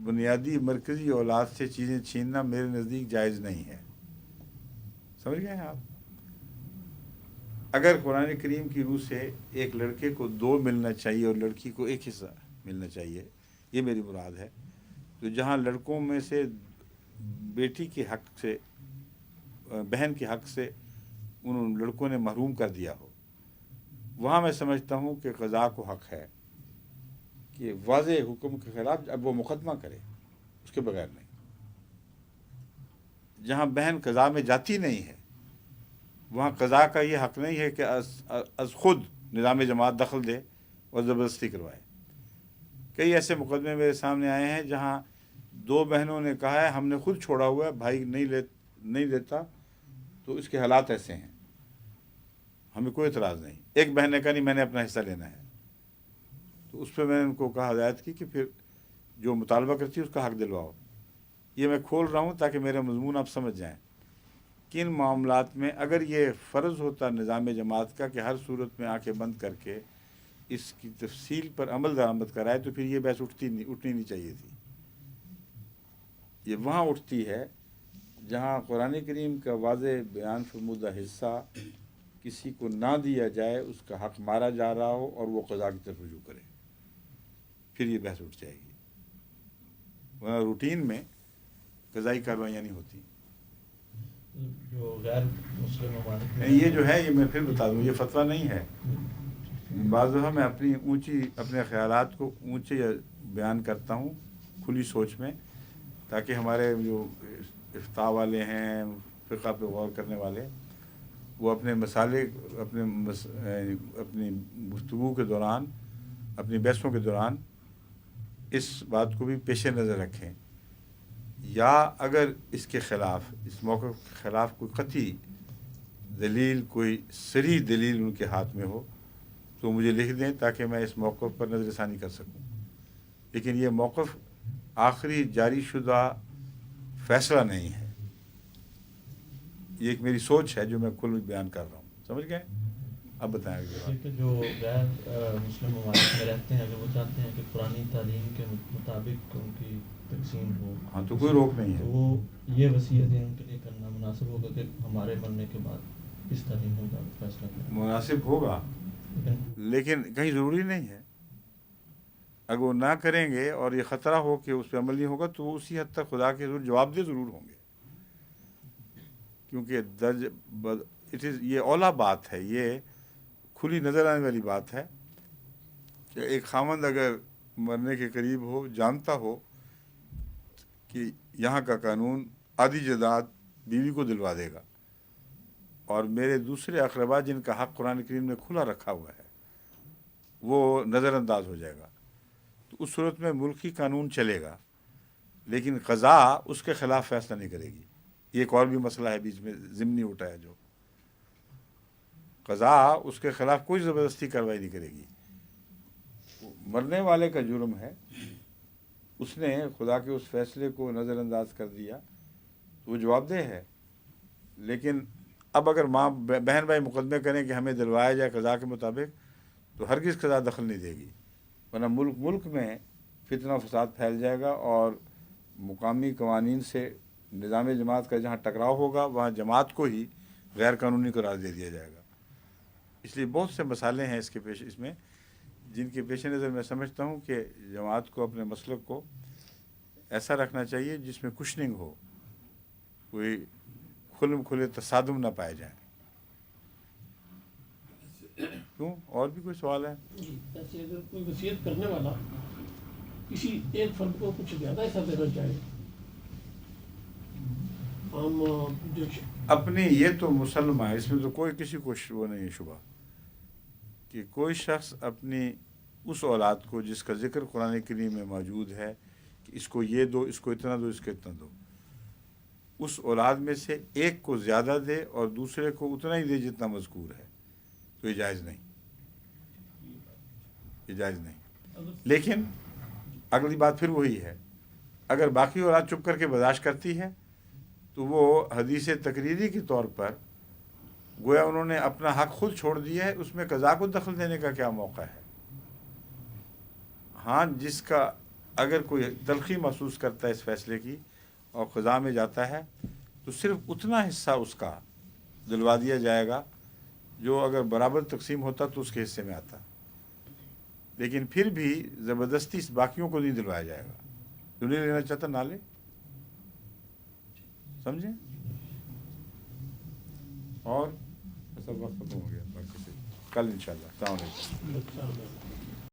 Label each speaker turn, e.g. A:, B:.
A: بنیادی مرکزی اولاد سے چیزیں چھیننا میرے نزدیک جائز نہیں ہے. سمجھ گئے ہیں آپ؟ اگر قرآن کریم کی روح سے ایک لڑکے کو 2 ملنا چاہیے اور لڑکی کو 1 حصہ ملنا چاہیے، یہ میری مراد ہے، تو جہاں لڑکوں میں سے بیٹی کے حق سے، بہن کے حق سے ان لڑکوں نے محروم کر دیا ہو، وہاں میں سمجھتا ہوں کہ قضا کو حق ہے کہ واضح حکم کے خلاف اب وہ مقدمہ کرے، اس کے بغیر نہیں. جہاں بہن قضا میں جاتی نہیں ہے، وہاں قضا کا یہ حق نہیں ہے کہ از خود نظام جماعت دخل دے اور زبردستی کروائے. کئی ایسے مقدمے میرے سامنے آئے ہیں جہاں 2 بہنوں نے کہا ہے ہم نے خود چھوڑا ہوا ہے، بھائی نہیں دیتا، تو اس کے حالات ایسے ہیں، ہمیں کوئی اعتراض نہیں. ایک بہن نے کہا نہیں میں نے اپنا حصہ لینا ہے، تو اس پہ میں نے ان کو کہا، ہدایت کی کہ پھر جو مطالبہ کرتی ہے اس کا حق دلواؤ. یہ میں کھول رہا ہوں تاکہ میرا مضمون آپ سمجھ جائیں. کن معاملات میں اگر یہ فرض ہوتا نظام جماعت کا کہ ہر صورت میں آنکھیں بند کر کے اس کی تفصیل پر عمل درآمد کرائے، تو پھر یہ بحث اٹھنی نہیں چاہیے تھی. یہ وہاں اٹھتی ہے جہاں قرآن کریم کا واضح بیان فرمودہ حصہ کسی کو نہ دیا جائے، اس کا حق مارا جا رہا ہو اور وہ قضا کی طرف رجوع کرے، پھر یہ بحث اٹھ جائے گی. ورنہ روٹین میں قضائی کارروائیاں نہیں ہوتی.
B: جو غیر مسلم ممالک
A: یہ جو ہے، یہ میں پھر بتا دوں، یہ فتویٰ نہیں ہے. بعض دفعہ میں اپنے خیالات کو اونچے بیان کرتا ہوں کھلی سوچ میں، تاکہ ہمارے جو افتاء والے ہیں، فقہ پہ غور کرنے والے، وہ اپنے مسالے اپنی گفتگو کے دوران، اپنی بحثوں کے دوران اس بات کو بھی پیش نظر رکھیں. یا اگر اس کے خلاف، اس موقف کے خلاف کوئی قطعی دلیل، کوئی صریح دلیل ان کے ہاتھ میں ہو تو مجھے لکھ دیں تاکہ میں اس موقف پر نظر ثانی کر سکوں. لیکن یہ موقف آخری جاری شدہ فیصلہ نہیں ہے، یہ ایک میری سوچ ہے جو میں کل بیان کر رہا ہوں. سمجھ گئے؟ اب بتائیں
B: کہ جو غیر مسلم ممالک میں رہتے ہیں، اگر وہ چاہتے ہیں کہ پرانی تعلیم کے مطابق ان کی تقسیم ہو،
A: ہاں تو کوئی روک نہیں ہے.
B: تو وہ یہ وصیت ان کے لیے کرنا مناسب ہوگا کہ ہمارے مرنے کے بعد اس تعلیم کا فیصلہ کریں.
A: مناسب ہوگا، لیکن کہیں ضروری نہیں ہے. اگر وہ نہ کریں گے اور یہ خطرہ ہو کہ اس پہ عمل نہیں ہوگا، تو وہ اسی حد تک خدا کے حضور جواب دہ ضرور ہوں گے، کیونکہ یہ اولا بات ہے، یہ کھلی نظر آنے والی بات ہے کہ ایک خاوند اگر مرنے کے قریب ہو، جانتا ہو کہ یہاں کا قانون آدھی جائیداد بیوی کو دلوا دے گا اور میرے دوسرے اقربا جن کا حق قرآن کریم نے کھلا رکھا ہوا ہے وہ نظر انداز ہو جائے گا، تو اس صورت میں ملکی قانون چلے گا، لیکن قضا اس کے خلاف فیصلہ نہیں کرے گی. یہ ایک اور بھی مسئلہ ہے بیچ میں ضمنی اٹھا ہے، جو قضا اس کے خلاف کوئی زبردستی کارروائی نہیں کرے گی. مرنے والے کا جرم ہے، اس نے خدا کے اس فیصلے کو نظر انداز کر دیا تو وہ جواب دہ ہے. لیکن اب اگر ماں بہن بھائی مقدمے کریں کہ ہمیں دلوایا جائے قضا کے مطابق، تو ہرگز قضا دخل نہیں دے گی، ورنہ ملک میں فتنہ و فساد پھیل جائے گا اور مقامی قوانین سے نظام جماعت کا جہاں ٹکراؤ ہوگا وہاں جماعت کو ہی غیر قانونی قرار دے دیا جائے گا. اس لیے بہت سے مسائل ہیں اس میں جن کے پیش نظر میں سمجھتا ہوں کہ جماعت کو اپنے مسلک کو ایسا رکھنا چاہیے جس میں کشننگ ہو، کوئی کھلے تصادم نہ پائے جائیں. کیوں؟ اور بھی کوئی سوال ہے؟
C: ایسے اگر کوئی وصیت کرنے والا کسی ایک فرد کو کچھ زیادہ حصہ دینا چاہے، ہم جو
A: اپنی، یہ تو مسلمہ ہے، اس میں تو کوئی کسی کو وہ نہیں ہے شبہ کہ کوئی شخص اپنی اس اولاد کو جس کا ذکر قرآن کریم میں موجود ہے کہ اس کو یہ دو، اس کو اتنا دو، اس کو اتنا دو، اس اولاد میں سے ایک کو زیادہ دے اور دوسرے کو اتنا ہی دے جتنا مذکور ہے، تو یہ جائز نہیں، یہ جائز نہیں. لیکن اگلی بات پھر وہی ہے، اگر باقی اولاد چپ کر کے برداشت کرتی ہے تو وہ حدیث تقریری کے طور پر گویا انہوں نے اپنا حق خود چھوڑ دیا ہے، اس میں قضا کو دخل دینے کا کیا موقع ہے. ہاں، جس کا اگر کوئی تلخی محسوس کرتا ہے اس فیصلے کی اور خدا میں جاتا ہے تو صرف اتنا حصہ اس کا دلوا دیا جائے گا جو اگر برابر تقسیم ہوتا تو اس کے حصے میں آتا، لیکن پھر بھی زبردستی اس باقیوں کو نہیں دلوایا جائے گا. جو نہیں لینا چاہتا نہ لے. سمجھیں؟ اور ایسا وقت ختم ہو گیا، باقی سے کل انشاءاللہ. السلام علیکم.
C: السلام علیکم.